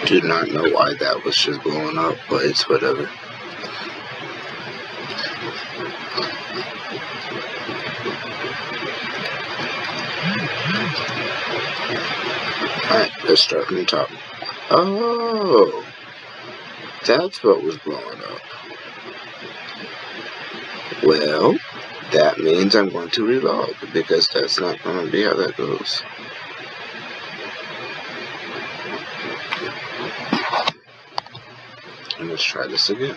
Do not know why that was just blowing up, but it's whatever. Alright, let's start from the top. Oh, that's what was blowing up. Well, that means I'm going to relog, because that's not going to be how that goes. And let's try this again.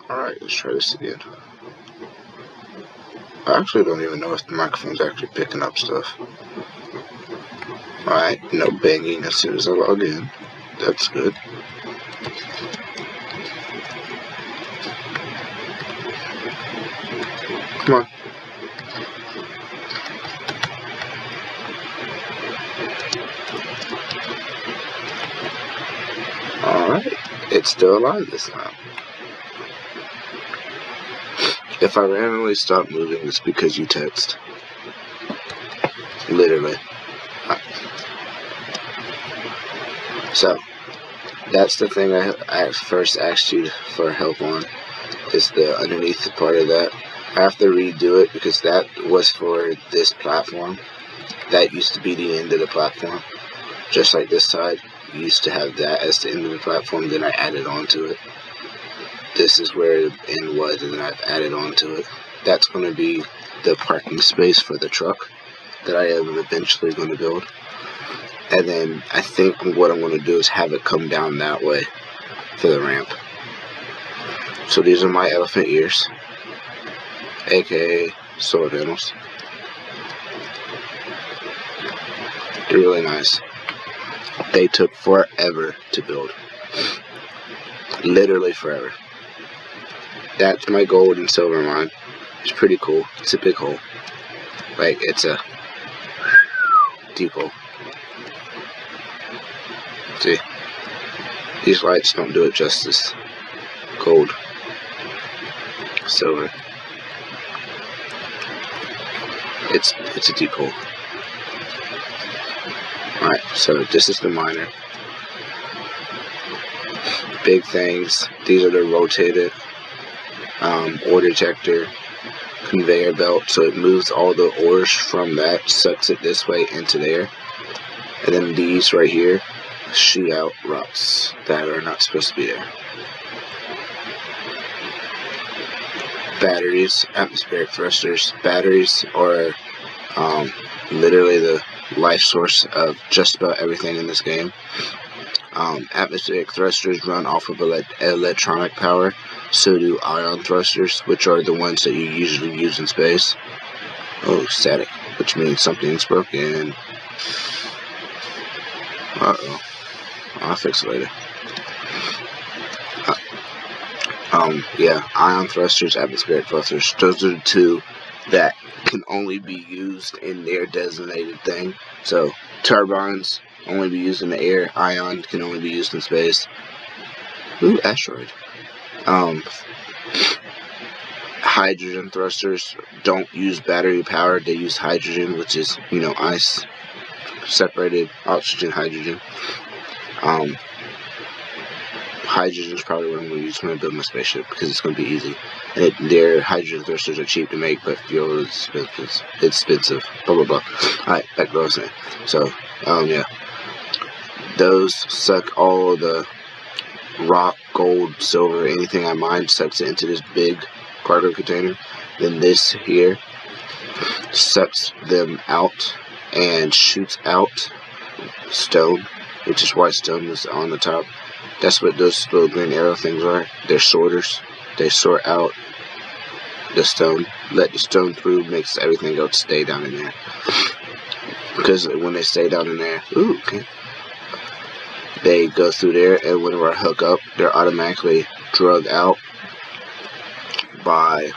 Alright, let's try this again. I actually don't even know if the microphone's actually picking up stuff. Alright, no banging as soon as I log in. That's good. Come on. Alright, it's still alive this time. If I randomly stop moving, it's because you text. Literally. So, that's the thing I first asked you for help on, is the underneath part of that. I have to redo it because that was for this platform. That used to be the end of the platform. Just like this side, you used to have that as the end of the platform, then I added on to it. This is where the end was, and then I've added on to it. That's going to be the parking space for the truck that I am eventually going to build. And then I think what I'm going to do is have it come down that way for the ramp. So these are my elephant ears, aka solar panels. They're really nice. They took forever to build. Literally forever. That's my gold and silver mine. It's pretty cool. It's a big hole. Like, it's a deep hole. See? These lights don't do it justice. Gold. Silver. It's a deep hole. Alright, so this is the miner. Big things. These are the rotated ore detector conveyor belt, so it moves all the ores from that, sucks it this way into there, and then these right here shoot out rocks that are not supposed to be there. Batteries, atmospheric thrusters. Batteries are literally the life source of just about everything in this game. Atmospheric thrusters run off of electronic power. So do ion thrusters, which are the ones that you usually use in space. Oh, static, which means something's broken. Uh-oh. I'll fix it later. Yeah, ion thrusters, atmospheric thrusters. Those are the two that can only be used in their designated thing. So, turbines only be used in the air. Ion can only be used in space. Ooh, asteroid. Hydrogen thrusters don't use battery power. They use hydrogen, which is, ice. Separated oxygen, hydrogen. Hydrogen is probably what I'm going to use when I build my spaceship, because it's going to be easy. And their hydrogen thrusters are cheap to make, but fuel is expensive. Blah, blah, blah. Alright, back to what I was saying. So, yeah. Those suck all the rock, gold, silver, anything I mine, sucks it into this big cargo container. Then this here sucks them out and shoots out stone, which is why stone is on the top. That's what those little green arrow things are. They're sorters. They sort out the stone, let the stone through, makes everything else stay down in there. Because when they stay down in there, they go through there, and whenever I hook up, they're automatically drug out by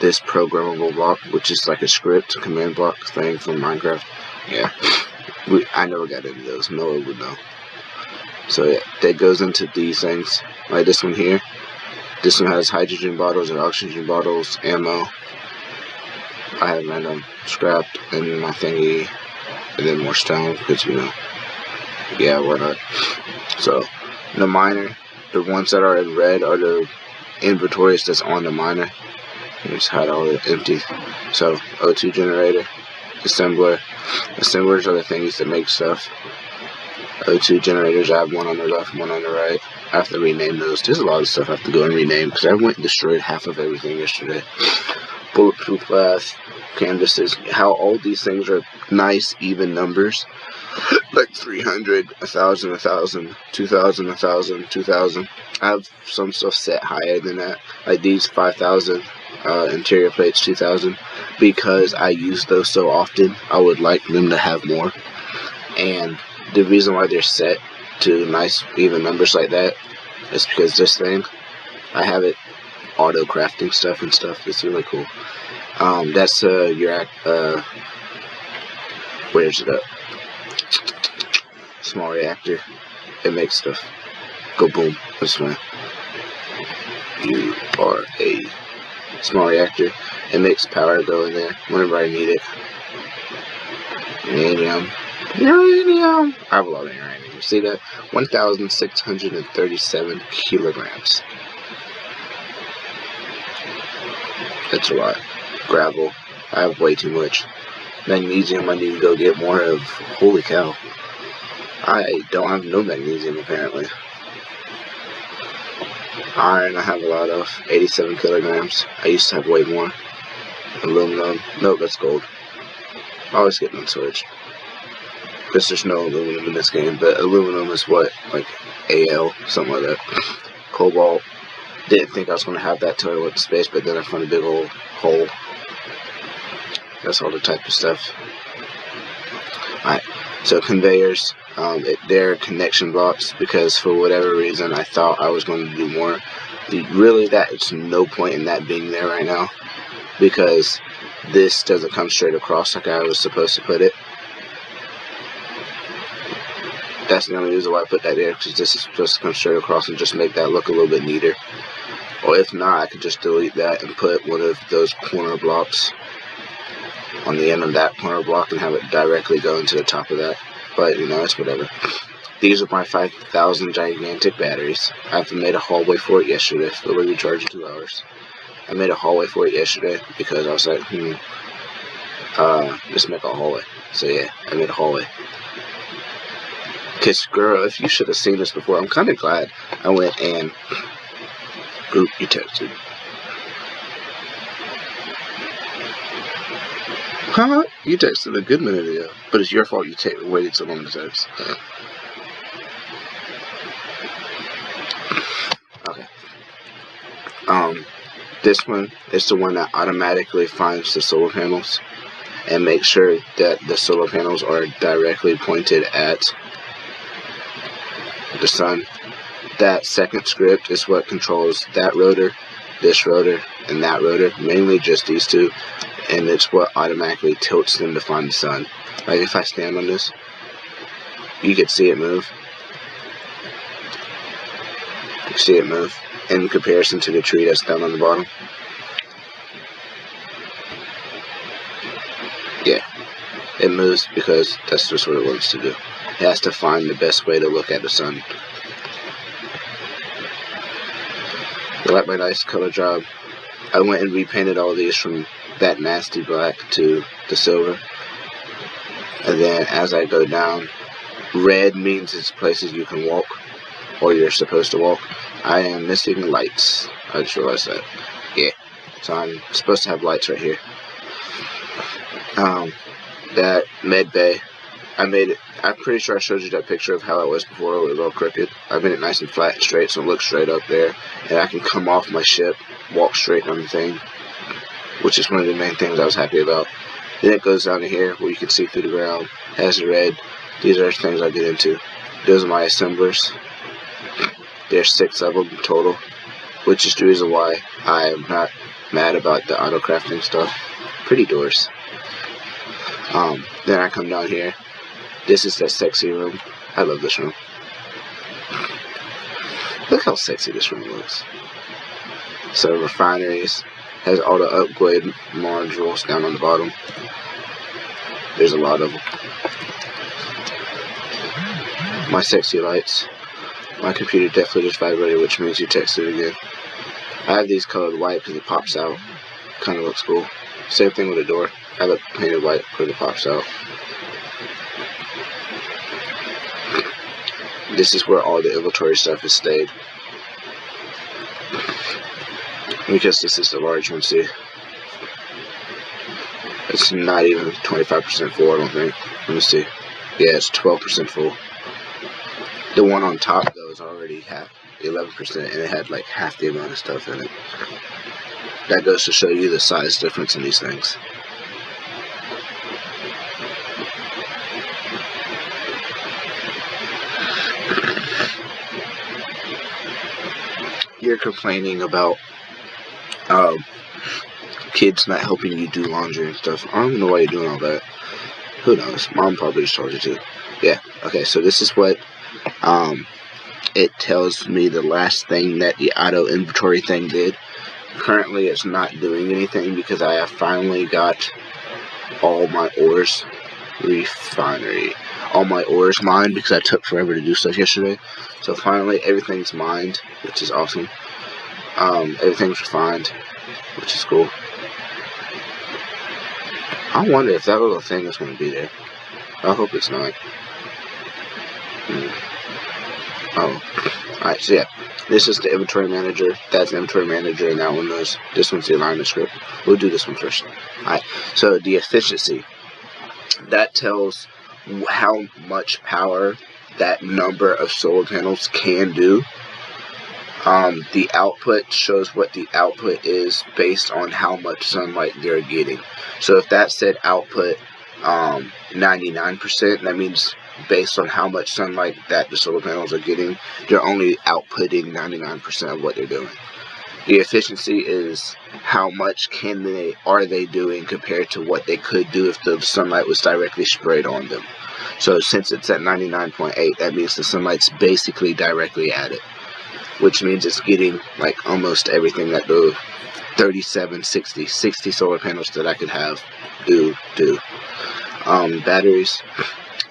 this programmable block, which is like a script, command block thing from Minecraft. Yeah, I never got into those. Noah would know. So yeah, that goes into these things, like this one here. This one has hydrogen bottles and oxygen bottles, ammo. I have random scrap in my thingy, and then more stone, because, you know, yeah, why not? So, the miner, the ones that are in red are the inventories that's on the miner. Just hide all the empty. So, O2 generator, assembler. Assemblers are the things that make stuff. O2 generators, I have one on the left, one on the right. I have to rename those. There's a lot of stuff I have to go and rename, because I went and destroyed half of everything yesterday. Bulletproof glass, canvases, how all these things are nice, even numbers. Like 300, 1,000, 1,000, 2,000, 1,000, 2,000. I have some stuff set higher than that. Like these 5,000 interior plates, 2,000. Because I use those so often, I would like them to have more. And the reason why they're set to nice, even numbers like that is because this thing, I have it auto crafting stuff and stuff. It's really cool. That's your where's it up? Small reactor. It makes stuff go boom. That's fine. You are a small reactor. It makes power go in there whenever I need it. Uranium. Uranium. I have a lot of uranium. You see that? 1,637 kilograms. That's a lot. Gravel. I have way too much. Magnesium I need to go get more of. Holy cow. I don't have no magnesium apparently. Iron I have a lot of. 87 kilograms. I used to have way more. Aluminum. Nope, that's gold. I always get them switched. Because there's no aluminum in this game. But aluminum is what? Like AL? Something like that. Cobalt. Didn't think I was going to have that till I went to space, but then I found a big old hole. That's all the type of stuff. Alright, so conveyors, they're connection blocks, because for whatever reason I thought I was going to do more. Really, it's no point in that being there right now, because this doesn't come straight across like I was supposed to put it. That's the only reason why I put that there, because this is supposed to come straight across and just make that look a little bit neater. Or if not, I could just delete that and put one of those corner blocks on the end of that corner block and have it directly go into the top of that. But, you know, it's whatever. These are my 5,000 gigantic batteries. I made a hallway for it yesterday. It'll be recharged in 2 hours. I made a hallway for it yesterday because I was like, let's make a hallway. So yeah, I made a hallway. Because, girl, if you should have seen this before, I'm kind of glad I went and... Oop, you texted. Huh? You texted a good minute ago. But it's your fault you waited so long to text. Okay. This one is the one that automatically finds the solar panels and makes sure that the solar panels are directly pointed at the sun. That second script is what controls that rotor, this rotor, and that rotor, mainly just these two, and it's what automatically tilts them to find the sun. Like if I stand on this, you can see it move. You see it move in comparison to the tree that's down on the bottom. Yeah, it moves because that's just what it wants to do. It has to find the best way to look at the sun. I like my nice color job. I went and repainted all these from that nasty black to the silver. And then as I go down, red means it's places you can walk. or you're supposed to walk. I am missing lights. I just realized that. Yeah. So I'm supposed to have lights right here. That med bay, I made it. I'm pretty sure I showed you that picture of how it was before. It was all crooked. I made it nice and flat and straight, so it looks straight up there, and I can come off my ship, walk straight on the thing, which is one of the main things I was happy about. Then it goes down to here where you can see through the ground. Has the red. These are things I get into. Those are my assemblers. There's 6 of them total, which is the reason why I'm not mad about the auto crafting stuff. Pretty doors. Then I come down here. This is that sexy room. I love this room. Look how sexy this room looks. So refineries has all the upgrade modules down on the bottom. There's a lot of them. My sexy lights. My computer definitely just vibrated, which means you texted again. I have these colored white because it pops out. Kind of looks cool. Same thing with the door. I have it painted white because it pops out. This is where all the inventory stuff has stayed. Because this is the large one, see? It's not even 25% full, I don't think. Let me see. Yeah, it's 12% full. The one on top, though, is already half, 11%, and it had like half the amount of stuff in it. That goes to show you the size difference in these things. You're complaining about kids not helping you do laundry and stuff. I don't know why you're doing all that. Who knows? Mom probably just told you to. Yeah. Okay. So this is what it tells me the last thing that the auto inventory thing did. Currently, it's not doing anything because I have finally got all my ores refinery. All my ores mined because I took forever to do stuff yesterday. So finally, everything's mined, which is awesome. Everything's refined, which is cool. I wonder if that little thing is going to be there. I hope it's not. Oh, alright, so yeah. This is the inventory manager. That's the inventory manager, and that one is. This one's the alignment script. We'll do this one first. Alright, so the efficiency. That tells how much power that number of solar panels can do. The output shows what the output is based on how much sunlight they're getting. So if that said output 99%, that means based on how much sunlight that the solar panels are getting, they're only outputting 99% of what they're doing. The efficiency is how much are they doing compared to what they could do if the sunlight was directly sprayed on them. So since it's at 99.8, that means the sunlight's basically directly at it, which means it's getting like almost everything that the 60 solar panels that I could have do. Batteries.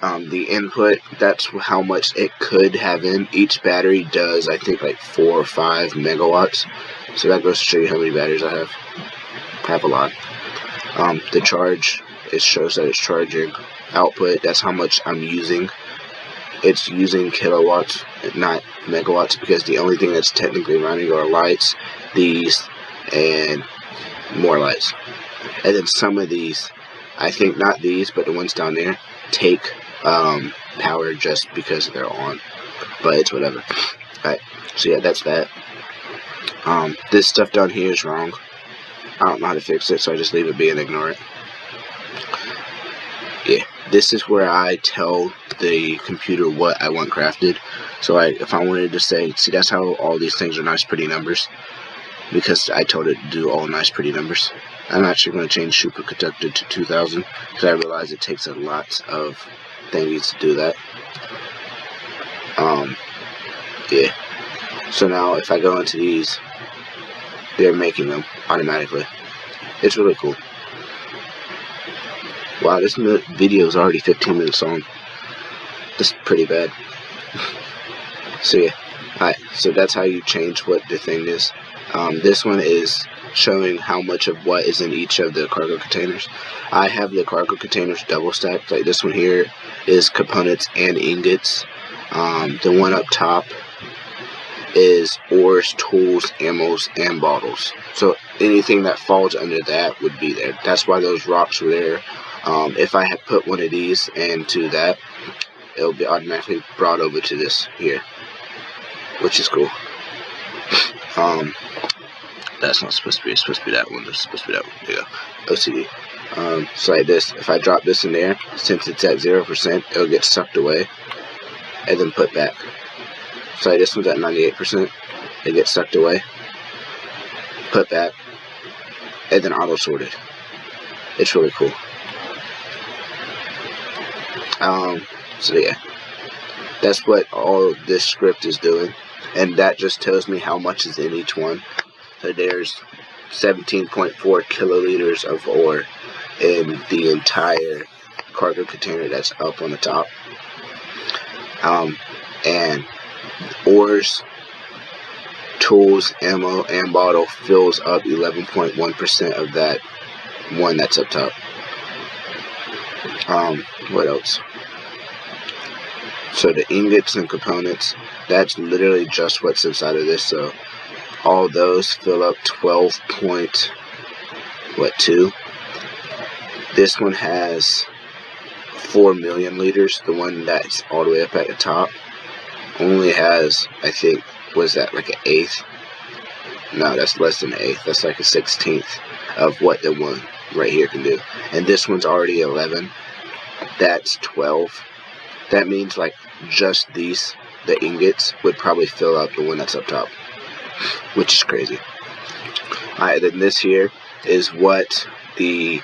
The input, that's how much it could have in. Each battery does, I think, like 4 or 5 megawatts. So that goes to show you how many batteries I have. I have a lot. The charge, it shows that it's charging. Output, that's how much I'm using. It's using kilowatts, not megawatts, because the only thing that's technically running are lights, these, and more lights. And then some of these, I think not these, but the ones down there, take power just because they're on, but it's whatever. Alright, so yeah, that's that. This stuff down here is wrong. I don't know how to fix it, so I just leave it be and ignore it. Yeah, this is where I tell the computer what I want crafted. So if I wanted to say, see, that's how all these things are nice pretty numbers, because I told it to do all nice pretty numbers. I'm actually going to change superconductor to 2000 because I realize it takes a lot of things to do that. Yeah. So now if I go into these, they're making them automatically. It's really cool. Wow, this video is already 15 minutes long. That's pretty bad. So yeah. Alright, so that's how you change what the thing is. This one is showing how much of what is in each of the cargo containers. I have the cargo containers double stacked. Like this one here is components and ingots. The one up top is ores, tools, ammos, and bottles. So anything that falls under that would be there. That's why those rocks were there. If I had put one of these into that, it'll be automatically brought over to this here, which is cool. That's not supposed to be. It's supposed to be that one. It's supposed to be that one. There you go. OCD. So like this. If I drop this in there, since it's at 0%, it'll get sucked away and then put back. So like this one's at 98%. It gets sucked away, put back, and then auto sorted. It's really cool. So yeah, that's what all this script is doing, and that just tells me how much is in each one. So there's 17.4 kiloliters of ore in the entire cargo container that's up on the top. And ores, tools, ammo, and bottle fills up 11.1% of that one that's up top. What else? So the ingots and components, that's literally just what's inside of this. So all those fill up 12.2. This one has 4 million liters. The one that's all the way up at the top only has, I think, was that like an eighth? No, that's less than an eighth. That's like a 16th of what the one right here can do. And this one's already 11. That's 12. That means like just these, the ingots, would probably fill up the one that's up top, which is crazy. Alright, then this here is what the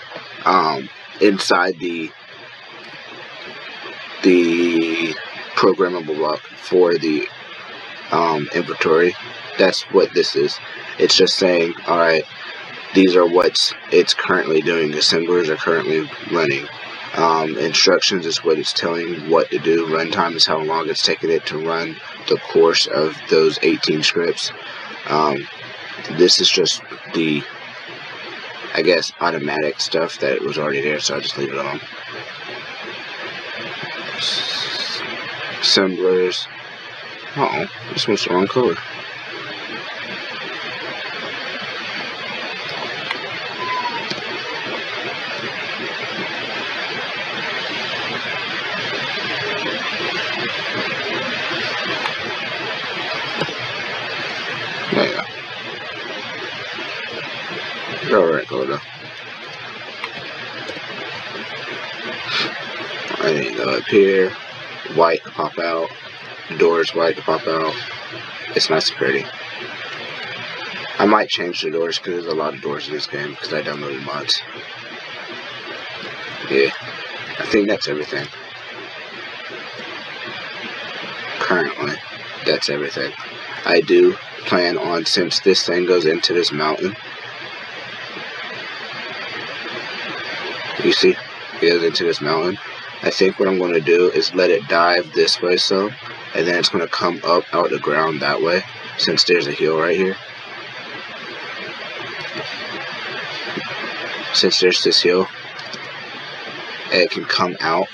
inside the programmable block for the inventory. That's what this is. It's just saying, alright, these are what it's currently doing. Assemblers are currently running. Instructions is what it's telling what to do. Runtime is how long it's taking it to run the course of those 18 scripts. This is just the, I guess, automatic stuff that was already there, so I just leave it on. Assemblers. Uh-oh, this one's the wrong color. There you go. Alright, go though. I need to go up here. White to pop out. Doors white to pop out. It's nice and pretty. I might change the doors because there's a lot of doors in this game because I downloaded mods. Yeah, I think that's everything. Currently, that's everything. I do plan on, since this thing goes into this mountain, you see, it goes into this mountain. I think what I'm going to do is let it dive this way some, and then it's going to come up out the ground that way, since there's a hill right here. Since there's this hill, it can come out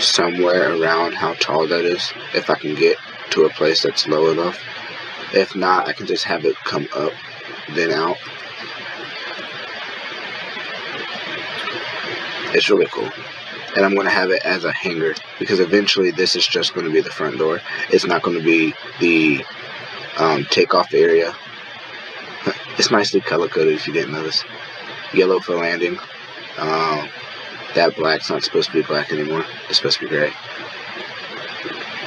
somewhere around how tall that is, if I can get to a place that's low enough. If not, I can just have it come up, then out. It's really cool. And I'm going to have it as a hanger, because eventually this is just going to be the front door. It's not going to be the takeoff area. It's nicely color coded if you didn't notice. Yellow for landing. That black's not supposed to be black anymore. It's supposed to be gray.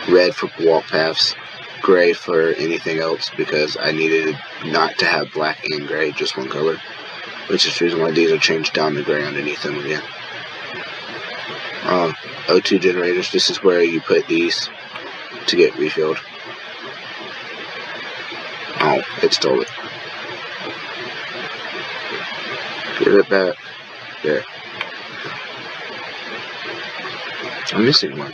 Red for walk paths. Gray for anything else, because I needed not to have black and gray, just one color. Which is the reason why these are changed down to gray underneath them again. O2 generators. This is where you put these to get refilled. Oh, it stole it. Give it back. There. I'm missing one.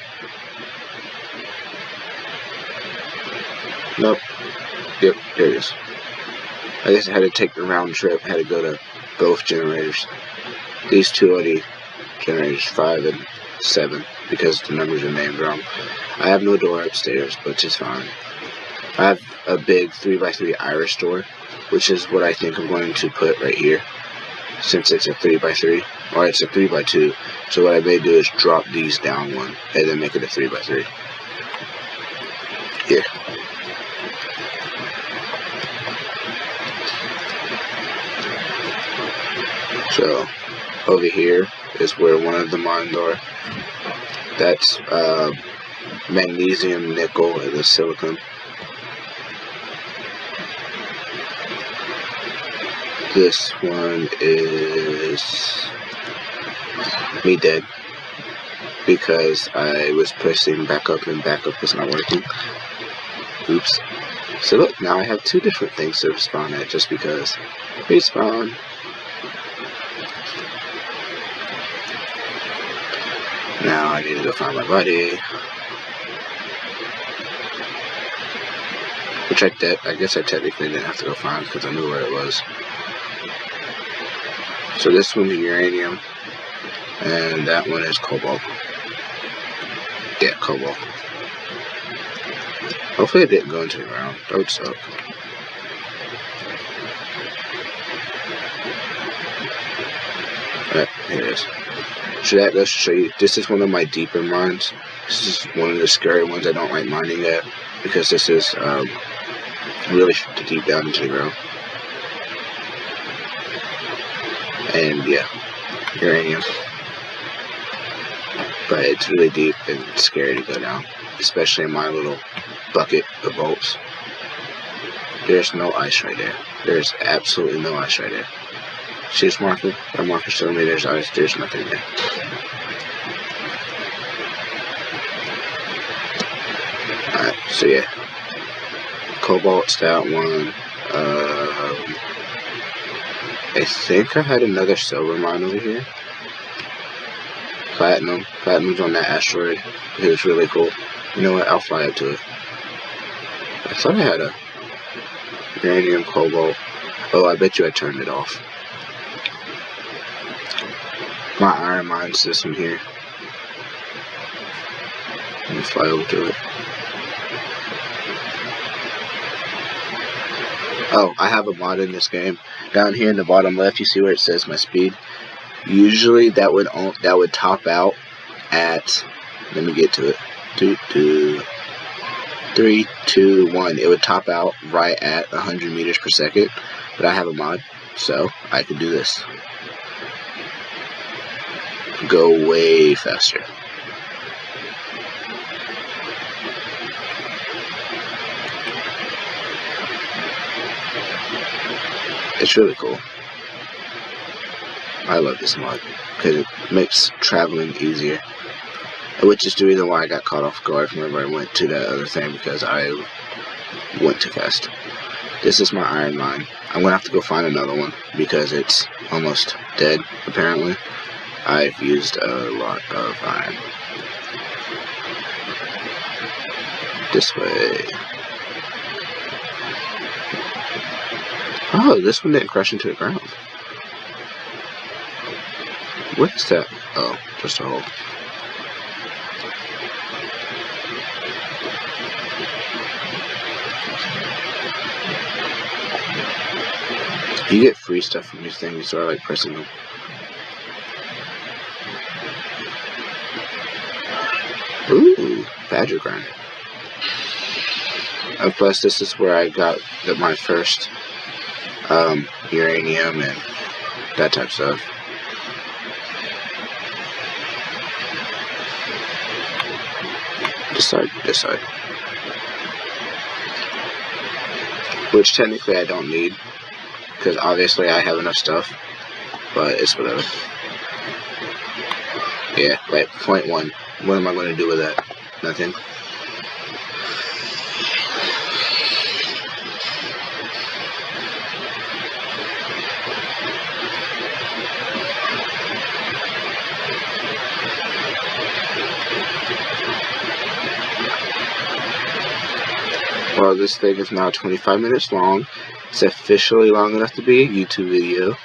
Nope. Yep, there it is. I guess I had to take the round trip. I had to go to both generators. These two are the generators, 5 and 7 because the numbers are named wrong. I have no door upstairs, which is fine. I have a big 3x3 Irish door, which is what I think I'm going to put right here, since it's a 3x3, or it's a 3x2. So what I may do is drop these down one, and then make it a 3x3. Here. So over here is where one of the mines are. That's magnesium, nickel, and the silicon. This one is me dead because I was pressing back up and back up was not working. Oops. So look, now I have 2 different things to respawn at just because. Respawn. Now I need to go find my body. Which I guess I technically didn't have to go find because I knew where it was. So this one's uranium, and that one is cobalt. Yeah, cobalt. Hopefully it didn't go into the ground. That would suck. Alright, here it is. So that goes to show you, this is one of my deeper mines. This is one of the scary ones I don't like mining at, because this is really deep down into the ground. And yeah, uranium. But it's really deep and scary to go down, especially in my little bucket of bolts. There's no ice right there. There's absolutely no ice right there. See this marker? That marker's telling me there's ice. There's nothing there. Alright, so yeah. Cobalt's that one. I think I had another silver mine over here. Platinum. Platinum's on that asteroid. It was really cool. You know what? I'll fly up to it. I thought I had a uranium, cobalt. Oh, I bet you I turned it off. My iron mine's this one here. Let me fly over to it. Oh, I have a mod in this game. Down here in the bottom left, you see where it says my speed. Usually that would top out at. Let me get to it. 3, 2, 1. It would top out right at 100 meters per second. But I have a mod, so I can do this. Go way faster. It's really cool. I love this mod because it makes traveling easier, which is the reason why I got caught off guard whenever I went to that other thing, because I went too fast. This is my iron mine. I'm gonna have to go find another one because it's almost dead apparently. I've used a lot of iron. This way. Oh, this one didn't crash into the ground. What is that? Oh, just a hole. You get free stuff from these things, so I like pressing them. Ooh, badger grinder. And plus, this is where I got my first uranium and that type of stuff. This side. Which technically I don't need, because obviously I have enough stuff, but it's whatever. Yeah, right, 0.1. What am I going to do with that? Nothing. Well, this thing is now 25 minutes long. It's officially long enough to be a YouTube video.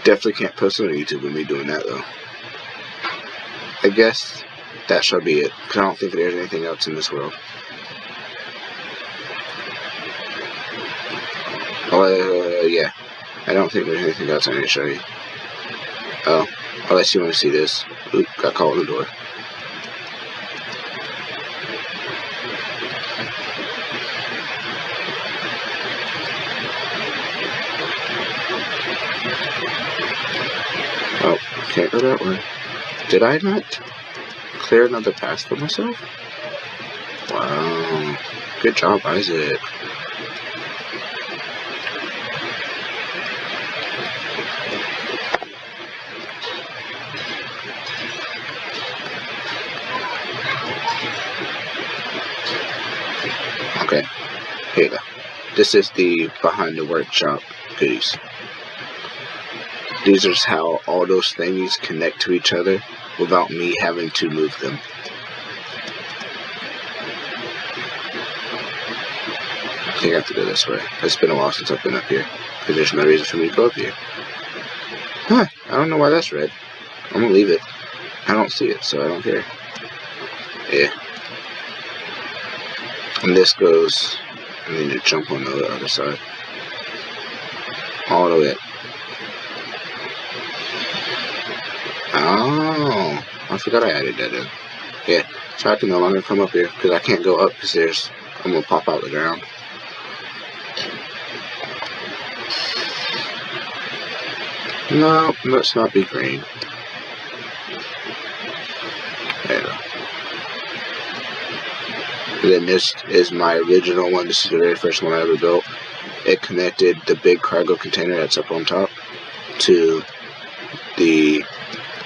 Definitely can't post on YouTube with me doing that though. I guess that shall be it, because I don't think there's anything else in this world. Yeah. I don't think there's anything else I need to show you. Oh, unless you want to see this. Oop, got caught in the door. Oh, can't go that way. Did I not clear another path for myself? Wow. Good job, Isaac. Okay, here you go. This is the behind the workshop goodies. These are how all those thingies connect to each other without me having to move them. I think I have to go this way. It's been a while since I've been up here, because there's no reason for me to go up here. Huh, I don't know why that's red. I'm gonna leave it. I don't see it, so I don't care. Yeah. And this goes, I need to jump on the other side. All the way up. Oh, I forgot I added that in. Yeah, so I can no longer come up here, because I can't go up, because I'm going to pop out the ground. No, let's not be green. There you go. And then this is my original one. This is the very first one I ever built. It connected the big cargo container that's up on top to the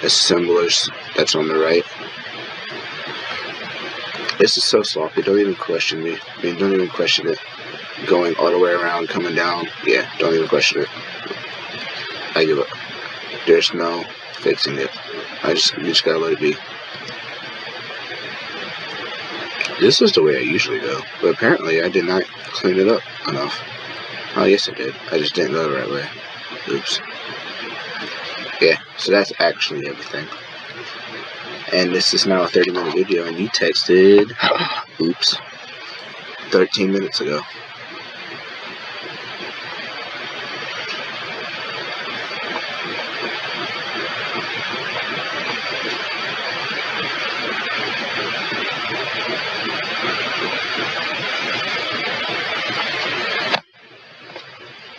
assemblers that's on the right. This is so sloppy. Don't even question me. I mean, don't even question it. Going all the way around, coming down. Yeah, don't even question it. I give up. There's no fixing it. You just gotta let it be. This is the way I usually go, but apparently I did not clean it up enough. Oh, yes I did. I just didn't go the right way. Oops. Yeah, so that's actually everything. And this is now a 30-minute video, and you texted, oops, 13 minutes ago.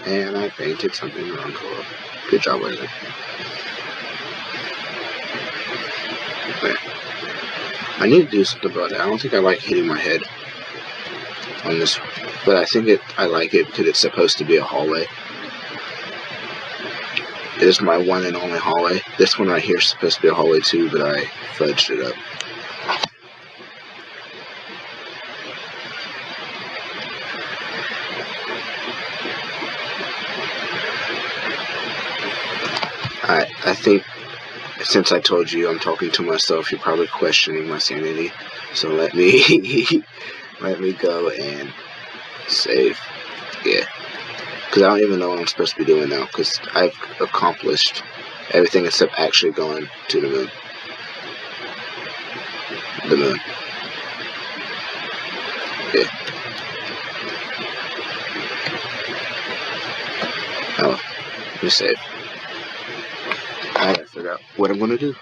And I painted something wrong color. Good job, Isaac. I need to do something about that. I don't think I like hitting my head on this, but I think I like it because it's supposed to be a hallway. It is my one and only hallway. This one right here is supposed to be a hallway too, but I fudged it up. I think since I told you I'm talking to myself, you're probably questioning my sanity. So let me let me go and save. Yeah. Because I don't even know what I'm supposed to be doing now, because I've accomplished everything except actually going to the moon. The moon. Yeah. Oh, let me save. I gotta figure out what I'm gonna do.